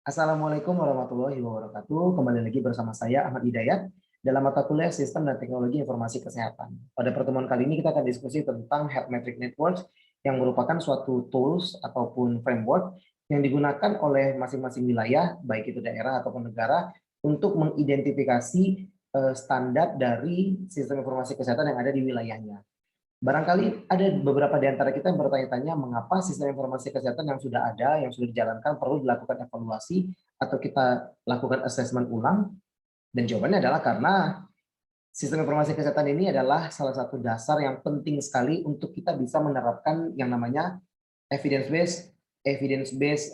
Assalamualaikum warahmatullahi wabarakatuh. Kembali lagi bersama saya Ahmad Hidayat dalam mata kuliah Sistem dan Teknologi Informasi Kesehatan. Pada pertemuan kali ini kita akan diskusi tentang Health Metric Networks yang merupakan suatu tools ataupun framework yang digunakan oleh masing-masing wilayah, baik itu daerah ataupun negara, untuk mengidentifikasi standar dari sistem informasi kesehatan yang ada di wilayahnya. Barangkali ada beberapa di antara kita yang bertanya-tanya mengapa sistem informasi kesehatan yang sudah ada, yang sudah dijalankan perlu dilakukan evaluasi atau kita lakukan assessment ulang, dan jawabannya adalah karena sistem informasi kesehatan ini adalah salah satu dasar yang penting sekali untuk kita bisa menerapkan yang namanya evidence based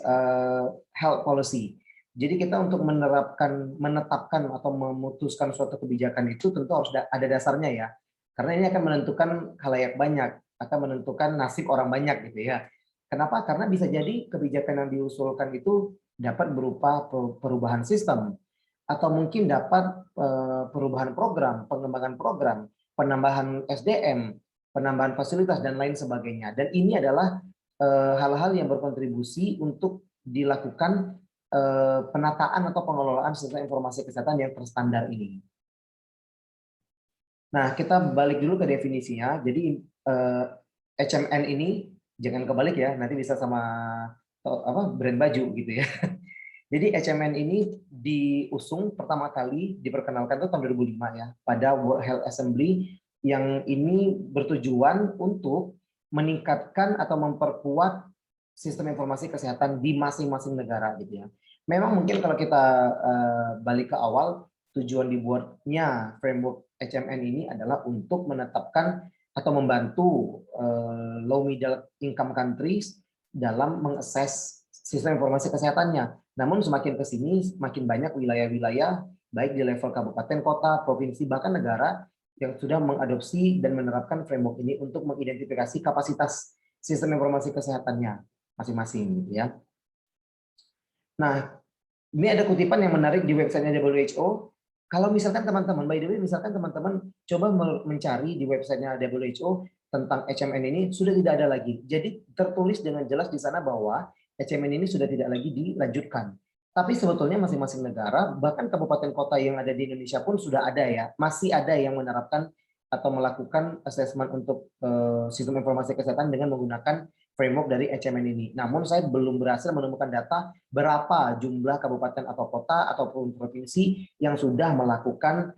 health policy. Jadi kita untuk menetapkan atau memutuskan suatu kebijakan itu tentu harus ada dasarnya ya. Karena ini akan menentukan khalayak banyak, akan menentukan nasib orang banyak gitu ya. Kenapa? Karena bisa jadi kebijakan yang diusulkan itu dapat berupa perubahan sistem, atau mungkin dapat perubahan program, pengembangan program, penambahan SDM, penambahan fasilitas dan lain sebagainya. Dan ini adalah hal-hal yang berkontribusi untuk dilakukan penataan atau pengelolaan sistem informasi kesehatan yang terstandar ini. Nah, kita balik dulu ke definisinya. Jadi HMN ini jangan kebalik ya, nanti bisa sama brand baju gitu ya. Jadi HMN ini diusung pertama kali diperkenalkan itu tahun 2005 ya, pada World Health Assembly, yang ini bertujuan untuk meningkatkan atau memperkuat sistem informasi kesehatan di masing-masing negara gitu ya. Memang mungkin kalau kita balik ke awal, tujuan dibuatnya framework HMN ini adalah untuk menetapkan atau membantu low middle income countries dalam mengakses sistem informasi kesehatannya. Namun semakin ke sini, semakin banyak wilayah-wilayah, baik di level kabupaten, kota, provinsi, bahkan negara, yang sudah mengadopsi dan menerapkan framework ini untuk mengidentifikasi kapasitas sistem informasi kesehatannya masing-masing. Ya. Nah, ini ada kutipan yang menarik di websitenya WHO. Kalau misalkan teman-teman, by the way, misalkan teman-teman coba mencari di websitenya WHO tentang HMN ini, sudah tidak ada lagi. Jadi tertulis dengan jelas di sana bahwa HMN ini sudah tidak lagi dilanjutkan. Tapi sebetulnya masing-masing negara, bahkan kabupaten kota yang ada di Indonesia pun sudah ada ya, masih ada yang menerapkan atau melakukan assessment untuk sistem informasi kesehatan dengan menggunakan framework dari HMN ini. Namun saya belum berhasil menemukan data berapa jumlah kabupaten atau kota ataupun provinsi yang sudah melakukan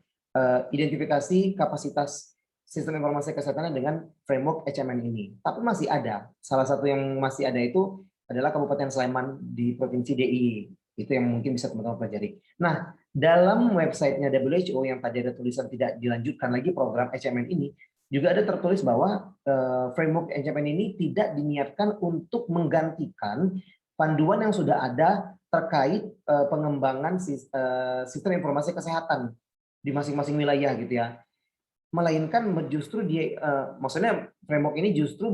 identifikasi kapasitas sistem informasi kesehatan dengan framework HMN ini. Tapi masih ada. Salah satu yang masih ada itu adalah Kabupaten Sleman di Provinsi DIY. Itu yang mungkin bisa teman-teman pelajari. Nah, dalam websitenya WHO yang tadi ada tulisan tidak dilanjutkan lagi program HMN ini, juga ada tertulis bahwa framework HMN ini tidak diniatkan untuk menggantikan panduan yang sudah ada terkait pengembangan sistem informasi kesehatan di masing-masing wilayah gitu ya. Melainkan justru dia maksudnya framework ini justru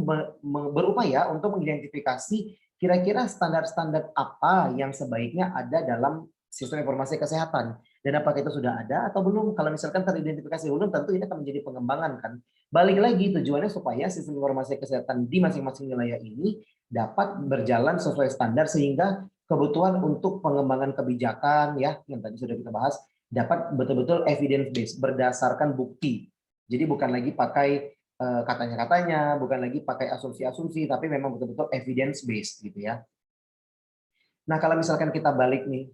berupaya untuk mengidentifikasi kira-kira standar-standar apa yang sebaiknya ada dalam sistem informasi kesehatan, dan apakah itu sudah ada atau belum. Kalau misalkan teridentifikasi belum, tentu ini akan menjadi pengembangan kan. Balik lagi, tujuannya supaya sistem informasi kesehatan di masing-masing wilayah ini dapat berjalan sesuai standar, sehingga kebutuhan untuk pengembangan kebijakan ya yang tadi sudah kita bahas dapat betul-betul evidence based, berdasarkan bukti. Jadi bukan lagi pakai katanya-katanya, bukan lagi pakai asumsi-asumsi, tapi memang betul-betul evidence based gitu ya. Nah, kalau misalkan kita balik nih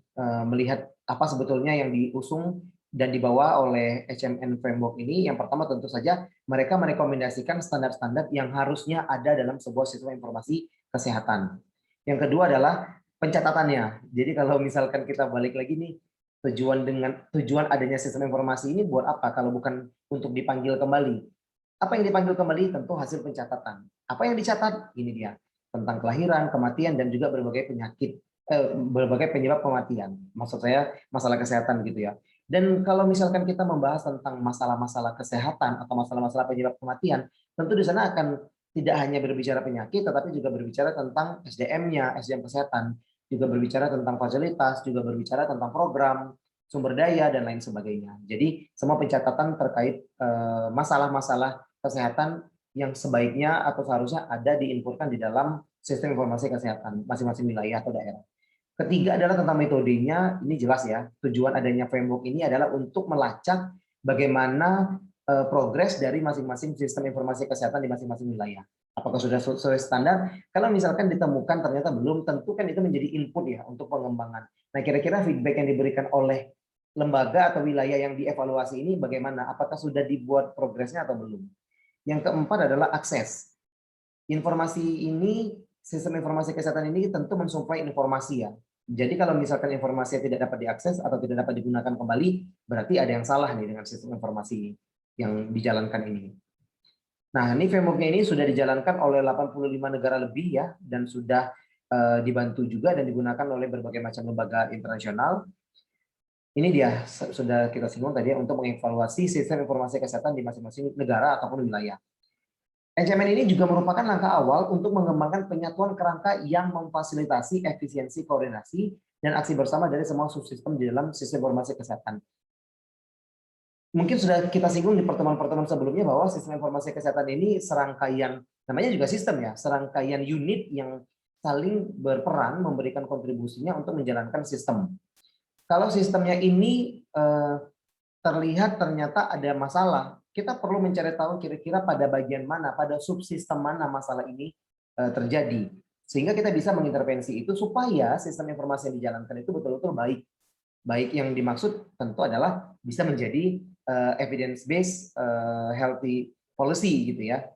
melihat apa sebetulnya yang diusung dan dibawa oleh HMN framework ini, yang pertama tentu saja mereka merekomendasikan standar-standar yang harusnya ada dalam sebuah sistem informasi kesehatan. Yang kedua adalah pencatatannya. Jadi kalau misalkan kita balik lagi nih, tujuan adanya sistem informasi ini buat apa kalau bukan untuk dipanggil kembali. Apa yang dipanggil kembali? Tentu hasil pencatatan. Apa yang dicatat? Ini dia, tentang kelahiran, kematian, dan juga berbagai penyakit, berbagai penyebab kematian. Maksud saya masalah kesehatan gitu ya. Dan kalau misalkan kita membahas tentang masalah-masalah kesehatan atau masalah-masalah penyebab kematian, tentu di sana akan tidak hanya berbicara penyakit, tetapi juga berbicara tentang SDM-nya, SDM kesehatan, juga berbicara tentang fasilitas, juga berbicara tentang program, sumber daya, dan lain sebagainya. Jadi semua pencatatan terkait masalah-masalah kesehatan yang sebaiknya atau seharusnya ada diinputkan di dalam sistem informasi kesehatan masing-masing wilayah atau daerah. Ketiga adalah tentang metodenya, ini jelas ya. Tujuan adanya framework ini adalah untuk melacak bagaimana progres dari masing-masing sistem informasi kesehatan di masing-masing wilayah. Apakah sudah sesuai standar? Kalau misalkan ditemukan ternyata belum, tentu kan itu menjadi input ya untuk pengembangan. Nah, kira-kira feedback yang diberikan oleh lembaga atau wilayah yang dievaluasi ini bagaimana? Apakah sudah dibuat progresnya atau belum? Yang keempat adalah akses. Informasi ini, sistem informasi kesehatan ini tentu mensuplai informasi ya. Jadi kalau misalkan informasi tidak dapat diakses atau tidak dapat digunakan kembali, berarti ada yang salah nih dengan sistem informasi yang dijalankan ini. Nah, ini framework-nya ini sudah dijalankan oleh 85 negara lebih ya, dan sudah dibantu juga dan digunakan oleh berbagai macam lembaga internasional. Ini dia sudah kita singgung tadi ya, untuk mengevaluasi sistem informasi kesehatan di masing-masing negara ataupun wilayah. HMN ini juga merupakan langkah awal untuk mengembangkan penyatuan kerangka yang memfasilitasi efisiensi koordinasi dan aksi bersama dari semua subsistem di dalam sistem informasi kesehatan. Mungkin sudah kita singgung di pertemuan-pertemuan sebelumnya bahwa sistem informasi kesehatan ini serangkaian, namanya juga sistem ya, serangkaian unit yang saling berperan memberikan kontribusinya untuk menjalankan sistem. Kalau sistemnya ini terlihat ternyata ada masalah, kita perlu mencari tahu kira-kira pada bagian mana, pada subsistem mana masalah ini terjadi. Sehingga kita bisa mengintervensi itu supaya sistem informasi yang dijalankan itu betul-betul baik. Baik yang dimaksud tentu adalah bisa menjadi evidence-based healthy policy gitu ya.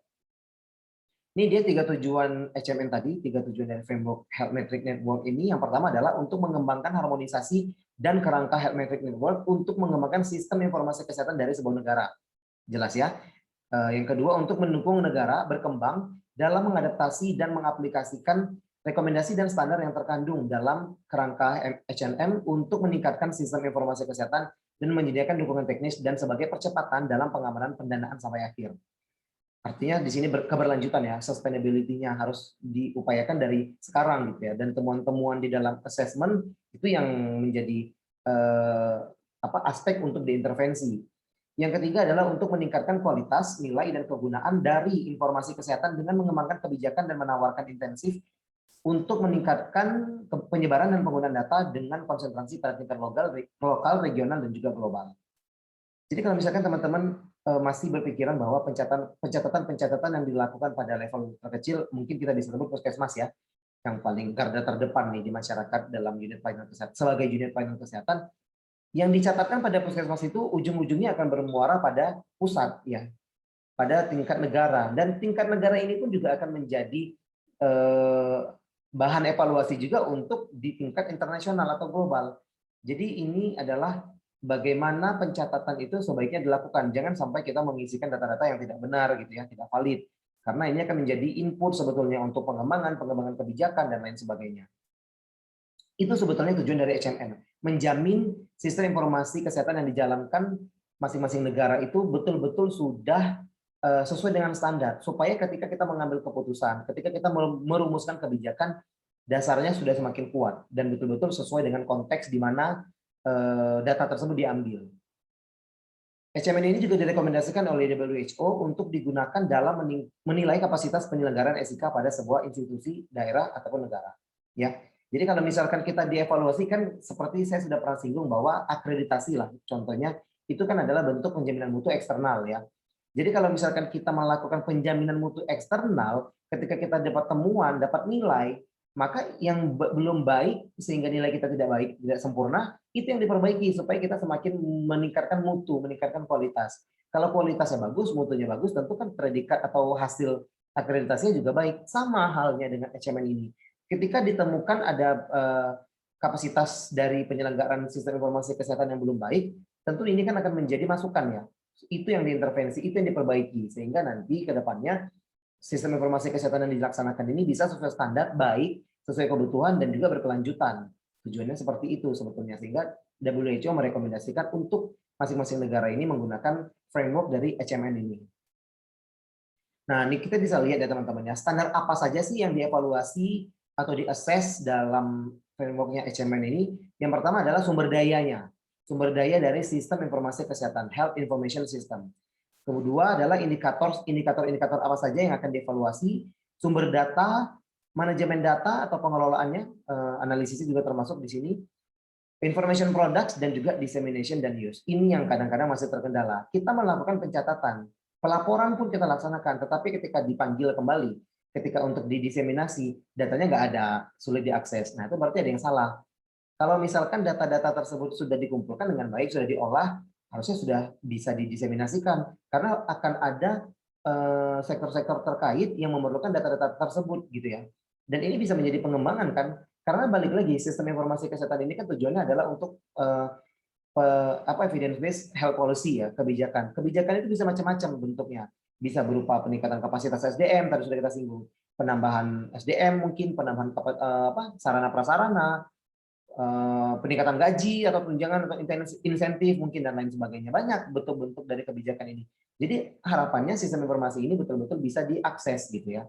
Ini dia 3 tujuan HMN tadi, 3 tujuan dari framework Health Metric Network ini. Yang pertama adalah untuk mengembangkan harmonisasi dan kerangka Health Metric Network untuk mengembangkan sistem informasi kesehatan dari sebuah negara. Jelas ya. Yang kedua, untuk mendukung negara berkembang dalam mengadaptasi dan mengaplikasikan rekomendasi dan standar yang terkandung dalam kerangka HMN untuk meningkatkan sistem informasi kesehatan dan menyediakan dukungan teknis dan sebagai percepatan dalam pengamanan pendanaan sampai akhir. Artinya di sini keberlanjutan ya, sustainability-nya harus diupayakan dari sekarang gitu ya. Dan temuan-temuan di dalam assessment itu yang menjadi aspek untuk diintervensi. Yang ketiga adalah untuk meningkatkan kualitas, nilai, dan kegunaan dari informasi kesehatan dengan mengembangkan kebijakan dan menawarkan intensif untuk meningkatkan penyebaran dan penggunaan data dengan konsentrasi pada tingkat lokal, regional, dan juga global. Jadi kalau misalkan teman-teman masih berpikiran bahwa pencatatan yang dilakukan pada level terkecil, mungkin kita bisa sebut puskesmas ya, yang paling garda terdepan nih di masyarakat dalam unit pelayanan kesehatan, sebagai unit pelayanan kesehatan, yang dicatatkan pada puskesmas itu ujung-ujungnya akan bermuara pada pusat ya, pada tingkat negara, dan tingkat negara ini pun juga akan menjadi bahan evaluasi juga untuk di tingkat internasional atau global. Jadi ini adalah bagaimana pencatatan itu sebaiknya dilakukan. Jangan sampai kita mengisikan data-data yang tidak benar gitu ya, tidak valid. Karena ini akan menjadi input sebetulnya untuk pengembangan kebijakan dan lain sebagainya. Itu sebetulnya tujuan dari HMN, menjamin sistem informasi kesehatan yang dijalankan masing-masing negara itu betul-betul sudah sesuai dengan standar, supaya ketika kita mengambil keputusan, ketika kita merumuskan kebijakan, dasarnya sudah semakin kuat dan betul-betul sesuai dengan konteks di mana data tersebut diambil. HMN ini juga direkomendasikan oleh WHO untuk digunakan dalam menilai kapasitas penyelenggaraan SIK pada sebuah institusi, daerah, ataupun negara. Ya, jadi kalau misalkan kita dievaluasi kan seperti saya sudah pernah singgung bahwa akreditasi lah contohnya itu kan adalah bentuk penjaminan mutu eksternal ya. Jadi kalau misalkan kita melakukan penjaminan mutu eksternal, ketika kita dapat temuan, dapat nilai, maka yang belum baik sehingga nilai kita tidak baik, tidak sempurna, itu yang diperbaiki supaya kita semakin meningkatkan mutu, meningkatkan kualitas. Kalau kualitasnya bagus, mutunya bagus, tentu kan predikat atau hasil akreditasinya juga baik. Sama halnya dengan HMN ini. Ketika ditemukan ada kapasitas dari penyelenggaraan sistem informasi kesehatan yang belum baik, tentu ini kan akan menjadi masukan ya. Itu yang diintervensi, itu yang diperbaiki, sehingga nanti ke depannya sistem informasi kesehatan yang dilaksanakan ini bisa sesuai standar, baik, sesuai kebutuhan, dan juga berkelanjutan. Tujuannya seperti itu sebetulnya, sehingga WHO merekomendasikan untuk masing-masing negara ini menggunakan framework dari HMN ini. Nah, ini kita bisa lihat ya teman-teman ya, standar apa saja sih yang dievaluasi atau diassess dalam frameworknya HMN ini. Yang pertama adalah sumber dayanya. Sumber daya dari sistem informasi kesehatan, Health Information System. Kedua adalah indikator-indikator apa saja yang akan dievaluasi, sumber data, Manajemen data atau pengelolaannya, analisisnya juga termasuk di sini. Information products dan juga dissemination dan use. Ini yang kadang-kadang masih terkendala. Kita melakukan pencatatan, pelaporan pun kita laksanakan, tetapi ketika dipanggil kembali, ketika untuk didiseminasi, datanya nggak ada, sulit diakses. Nah, itu berarti ada yang salah. Kalau misalkan data-data tersebut sudah dikumpulkan dengan baik, sudah diolah, harusnya sudah bisa didiseminasikan, karena akan ada sektor-sektor terkait yang memerlukan data-data tersebut, gitu ya. Dan ini bisa menjadi pengembangan kan, karena balik lagi sistem informasi kesehatan ini kan tujuannya adalah untuk evidence based health policy ya, kebijakan. Kebijakan itu bisa macam-macam bentuknya. Bisa berupa peningkatan kapasitas SDM, tadi sudah kita singgung, penambahan SDM mungkin, penambahan sarana prasarana, peningkatan gaji atau tunjangan atau insentif mungkin dan lain sebagainya. Banyak bentuk-bentuk dari kebijakan ini. Jadi harapannya sistem informasi ini betul-betul bisa diakses gitu ya.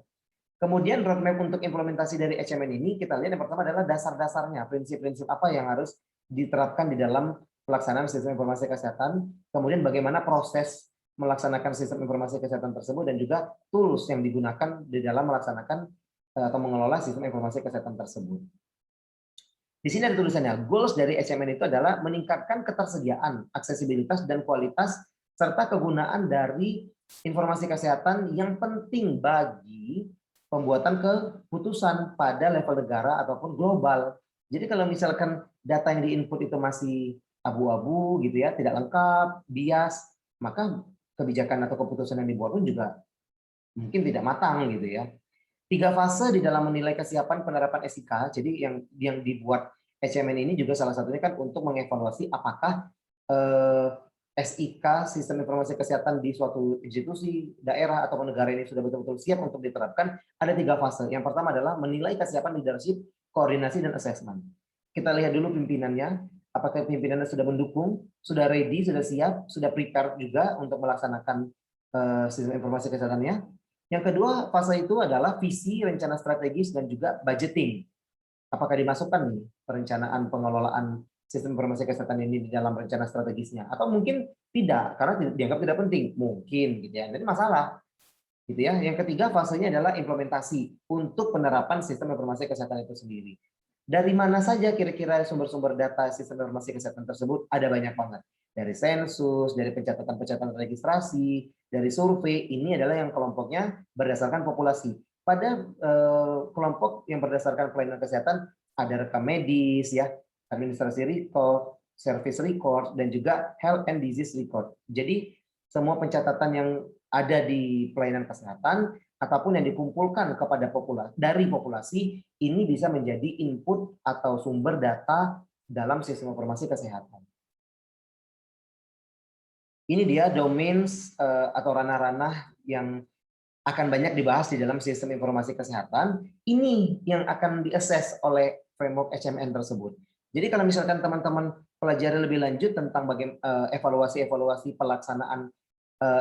Kemudian roadmap untuk implementasi dari HMN ini kita lihat yang pertama adalah dasar-dasarnya, prinsip-prinsip apa yang harus diterapkan di dalam pelaksanaan sistem informasi kesehatan, kemudian bagaimana proses melaksanakan sistem informasi kesehatan tersebut dan juga tools yang digunakan di dalam melaksanakan atau mengelola sistem informasi kesehatan tersebut. Di sini ada tulisannya, goals dari HMN itu adalah meningkatkan ketersediaan, aksesibilitas, dan kualitas, serta kegunaan dari informasi kesehatan yang penting bagi pembuatan keputusan pada level negara ataupun global. Jadi kalau misalkan data yang diinput itu masih abu-abu gitu ya, tidak lengkap, bias, maka kebijakan atau keputusan yang dibuat pun juga mungkin tidak matang gitu ya. 3 fase di dalam menilai kesiapan penerapan SIK. Jadi yang dibuat HMN ini juga salah satunya kan untuk mengevaluasi apakah SIK sistem informasi kesehatan di suatu institusi, daerah atau negara ini sudah betul-betul siap untuk diterapkan. Ada 3 fase. Yang pertama adalah menilai kesiapan leadership, koordinasi dan assessment. Kita lihat dulu pimpinannya, apakah pimpinannya sudah mendukung, sudah ready, sudah siap, sudah prepare juga untuk melaksanakan sistem informasi kesehatannya. Yang kedua fase itu adalah visi, rencana strategis dan juga budgeting. Apakah dimasukkan nih perencanaan pengelolaan sistem informasi kesehatan ini di dalam rencana strategisnya, atau mungkin tidak karena dianggap tidak penting, mungkin gitu ya. Jadi masalah gitu ya. Yang ketiga fasenya adalah implementasi untuk penerapan sistem informasi kesehatan itu sendiri. Dari mana saja kira-kira sumber-sumber data sistem informasi kesehatan tersebut? Ada banyak banget. Dari sensus, dari pencatatan-pencatatan registrasi, dari survei. Ini adalah yang kelompoknya berdasarkan populasi. Pada kelompok yang berdasarkan pelayanan kesehatan ada rekam medis ya, administrasi record, service record, dan juga health and disease record. Jadi semua pencatatan yang ada di pelayanan kesehatan ataupun yang dikumpulkan kepada populasi ini bisa menjadi input atau sumber data dalam sistem informasi kesehatan. Ini dia domains atau ranah-ranah yang akan banyak dibahas di dalam sistem informasi kesehatan. Ini yang akan diakses oleh framework HMN tersebut. Jadi kalau misalkan teman-teman pelajari lebih lanjut tentang bagaimana evaluasi pelaksanaan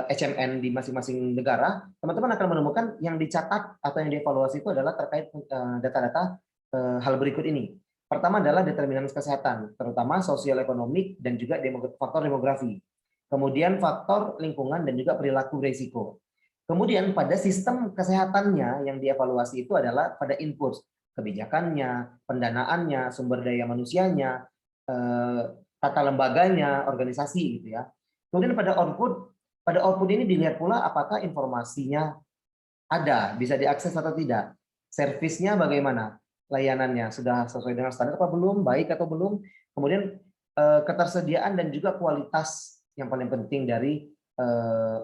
HMN di masing-masing negara, teman-teman akan menemukan yang dicatat atau yang dievaluasi itu adalah terkait data-data hal berikut ini. Pertama adalah determinan kesehatan, terutama sosial ekonomik dan juga faktor demografi. Kemudian faktor lingkungan dan juga perilaku risiko. Kemudian pada sistem kesehatannya yang dievaluasi itu adalah pada input, kebijakannya, pendanaannya, sumber daya manusianya, tata lembaganya, organisasi gitu ya. Kemudian pada output ini dilihat pula apakah informasinya ada, bisa diakses atau tidak. Servisnya bagaimana? Layanannya sudah sesuai dengan standar apa belum, baik atau belum. Kemudian ketersediaan dan juga kualitas yang paling penting dari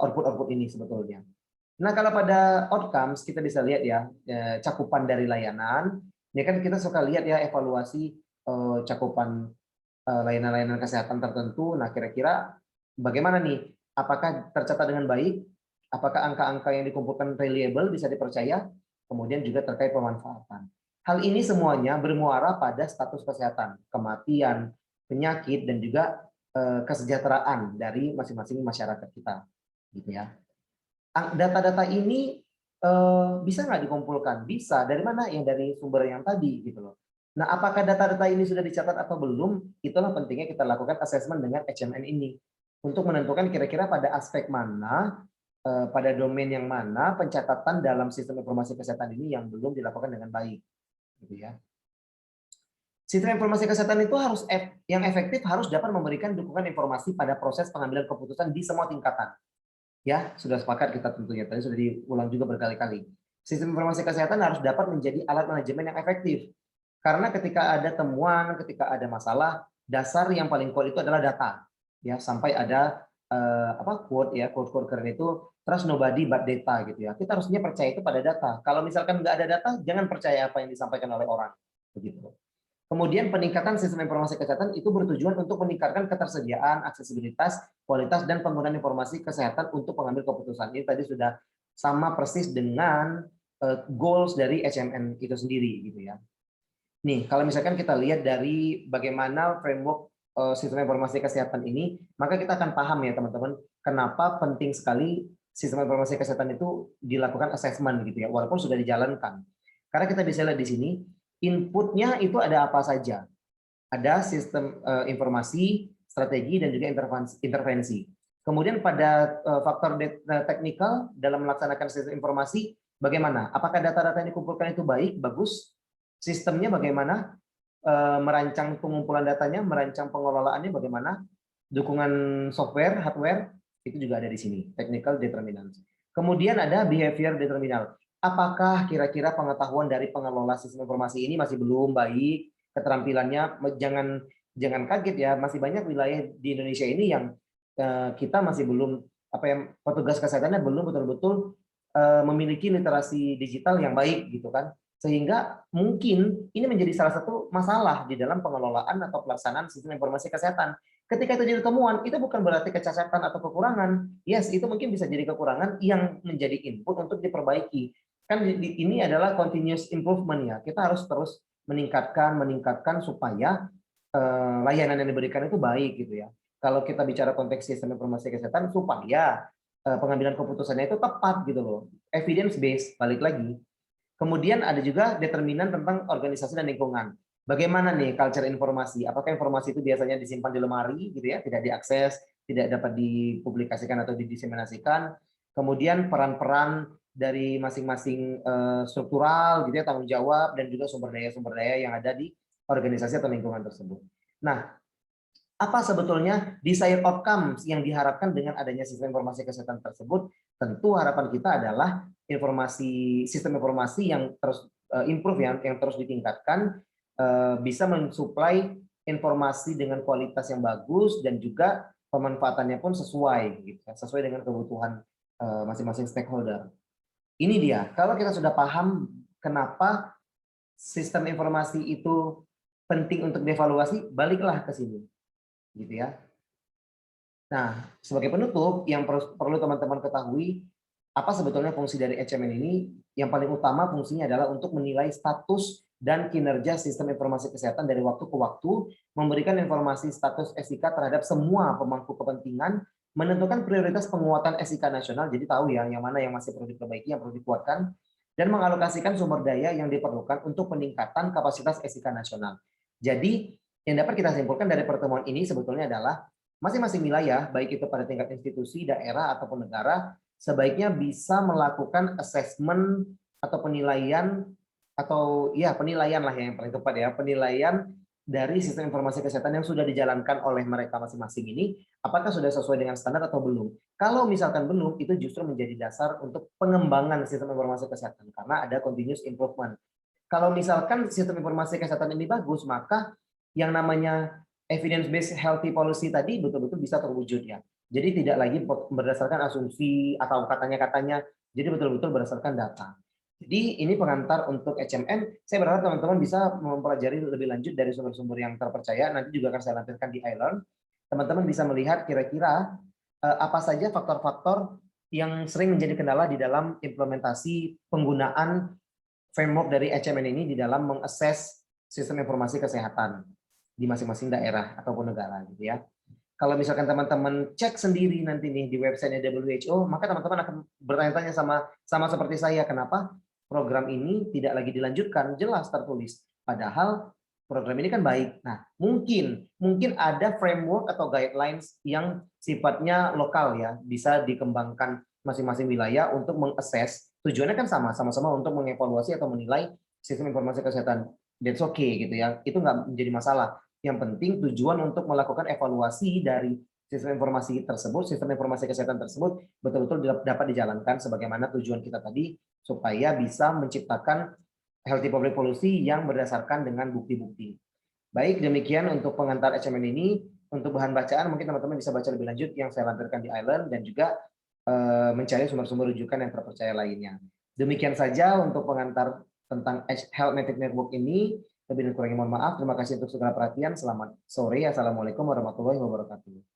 output ini sebetulnya. Nah, kalau pada outcomes kita bisa lihat ya, cakupan dari layanan. Ya kan kita suka lihat ya evaluasi cakupan layanan-layanan kesehatan tertentu. Nah, kira-kira bagaimana nih? Apakah tercatat dengan baik? Apakah angka-angka yang dikumpulkan reliable, bisa dipercaya? Kemudian juga terkait pemanfaatan. Hal ini semuanya bermuara pada status kesehatan, kematian, penyakit, dan juga kesejahteraan dari masing-masing masyarakat kita. Gitu ya. Data-data ini bisa nggak dikumpulkan? Bisa. Dari mana? Yang dari sumber yang tadi gitu loh. Nah, apakah data-data ini sudah dicatat atau belum? Itulah pentingnya kita lakukan assessment dengan HMN ini untuk menentukan kira-kira pada aspek mana pada domain yang mana pencatatan dalam sistem informasi kesehatan ini yang belum dilakukan dengan baik, gitu ya. Sistem informasi kesehatan itu yang efektif harus dapat memberikan dukungan informasi pada proses pengambilan keputusan di semua tingkatan. Ya, sudah sepakat kita tentunya. Tadi sudah diulang juga berkali-kali. Sistem informasi kesehatan harus dapat menjadi alat manajemen yang efektif. Karena ketika ada temuan, ketika ada masalah, dasar yang paling kuat itu adalah data. Ya, sampai ada quote keren itu, trust nobody but data gitu ya. Kita harusnya percaya itu pada data. Kalau misalkan nggak ada data, jangan percaya apa yang disampaikan oleh orang. Begitu. Kemudian peningkatan sistem informasi kesehatan itu bertujuan untuk meningkatkan ketersediaan, aksesibilitas, kualitas, dan penggunaan informasi kesehatan untuk pengambil keputusan. Ini tadi sudah sama persis dengan goals dari HMN itu sendiri, gitu ya. Nih, kalau misalkan kita lihat dari bagaimana framework sistem informasi kesehatan ini, maka kita akan paham ya teman-teman, kenapa penting sekali sistem informasi kesehatan itu dilakukan assessment gitu ya, walaupun sudah dijalankan. Karena kita bisa lihat di sini, inputnya itu ada apa saja. Ada sistem informasi, strategi, dan juga intervensi. Kemudian pada faktor teknikal dalam melaksanakan sistem informasi, bagaimana? Apakah data-data yang dikumpulkan itu baik, bagus? Sistemnya bagaimana? Merancang pengumpulan datanya, merancang pengelolaannya bagaimana? Dukungan software, hardware, itu juga ada di sini, technical determinants. Kemudian ada behavior determinant. Apakah kira-kira pengetahuan dari pengelola sistem informasi ini masih belum baik, keterampilannya, jangan kaget ya, masih banyak wilayah di Indonesia ini yang kita masih belum, petugas kesehatannya belum betul-betul memiliki literasi digital yang baik gitu kan, sehingga mungkin ini menjadi salah satu masalah di dalam pengelolaan atau pelaksanaan sistem informasi kesehatan. Ketika itu jadi temuan, itu bukan berarti kecacatan atau kekurangan. Yes, itu mungkin bisa jadi kekurangan yang menjadi input untuk diperbaiki. Kan ini adalah continuous improvement ya. Kita harus terus meningkatkan supaya layanan yang diberikan itu baik gitu ya. Kalau kita bicara konteks sistem informasi kesehatan, supaya pengambilan keputusannya itu tepat gitu loh. Evidence based, balik lagi. Kemudian ada juga determinan tentang organisasi dan lingkungan. Bagaimana nih culture informasi? Apakah informasi itu biasanya disimpan di lemari gitu ya, tidak diakses, tidak dapat dipublikasikan atau didiseminasikan? Kemudian peran-peran dari masing-masing struktural gitu ya, tanggung jawab, dan juga sumber daya yang ada di organisasi atau lingkungan tersebut. Nah, apa sebetulnya desired outcomes yang diharapkan dengan adanya sistem informasi kesehatan tersebut? Tentu harapan kita adalah sistem informasi yang terus improve yang terus ditingkatkan, bisa mensuplai informasi dengan kualitas yang bagus dan juga pemanfaatannya pun sesuai gitu, sesuai dengan kebutuhan masing-masing stakeholder. Ini dia, kalau kita sudah paham kenapa sistem informasi itu penting untuk dievaluasi, baliklah ke sini gitu ya. Nah, sebagai penutup yang perlu teman-teman ketahui, apa sebetulnya fungsi dari HMN ini? Yang paling utama fungsinya adalah untuk menilai status dan kinerja sistem informasi kesehatan dari waktu ke waktu, memberikan informasi status SIK terhadap semua pemangku kepentingan, menentukan prioritas penguatan SIK nasional, jadi tahu ya yang mana yang masih perlu diperbaiki, yang perlu dikuatkan, dan mengalokasikan sumber daya yang diperlukan untuk peningkatan kapasitas SIK nasional. Jadi, yang dapat kita simpulkan dari pertemuan ini sebetulnya adalah masing-masing wilayah, baik itu pada tingkat institusi, daerah, ataupun negara, sebaiknya bisa melakukan assessment atau penilaian, atau ya penilaian lah yang paling tepat ya, penilaian dari sistem informasi kesehatan yang sudah dijalankan oleh mereka masing-masing ini, apakah sudah sesuai dengan standar atau belum. Kalau misalkan belum, itu justru menjadi dasar untuk pengembangan sistem informasi kesehatan, karena ada continuous improvement. Kalau misalkan sistem informasi kesehatan ini bagus, maka yang namanya evidence based healthy policy tadi betul-betul bisa terwujud ya. Jadi tidak lagi berdasarkan asumsi atau katanya-katanya, jadi betul-betul berdasarkan data. Jadi ini pengantar untuk HMN. Saya berharap teman-teman bisa mempelajari lebih lanjut dari sumber-sumber yang terpercaya. Nanti juga akan saya lampirkan di iLearn. Teman-teman bisa melihat kira-kira apa saja faktor-faktor yang sering menjadi kendala di dalam implementasi penggunaan framework dari HMN ini di dalam mengakses sistem informasi kesehatan di masing-masing daerah ataupun negara gitu ya. Kalau misalkan teman-teman cek sendiri nanti nih di website WHO, maka teman-teman akan bertanya-tanya sama seperti saya, kenapa program ini tidak lagi dilanjutkan? Jelas tertulis. Padahal program ini kan baik. Nah, mungkin ada framework atau guidelines yang sifatnya lokal ya, bisa dikembangkan masing-masing wilayah untuk mengakses, tujuannya kan sama-sama untuk mengevaluasi atau menilai sistem informasi kesehatan. That's okay gitu ya, itu nggak menjadi masalah. Yang penting tujuan untuk melakukan evaluasi dari sistem informasi tersebut, sistem informasi kesehatan tersebut betul-betul dapat dijalankan sebagaimana tujuan kita tadi, supaya bisa menciptakan healthy public policy yang berdasarkan dengan bukti-bukti. Baik, demikian untuk pengantar HMN ini. Untuk bahan bacaan mungkin teman-teman bisa baca lebih lanjut yang saya lampirkan di Island dan juga mencari sumber-sumber rujukan yang terpercaya lainnya. Demikian saja untuk pengantar tentang Health Network ini. Lebih dan kurangnya mohon maaf. Terima kasih untuk segala perhatian. Selamat sore. Assalamualaikum warahmatullahi wabarakatuh.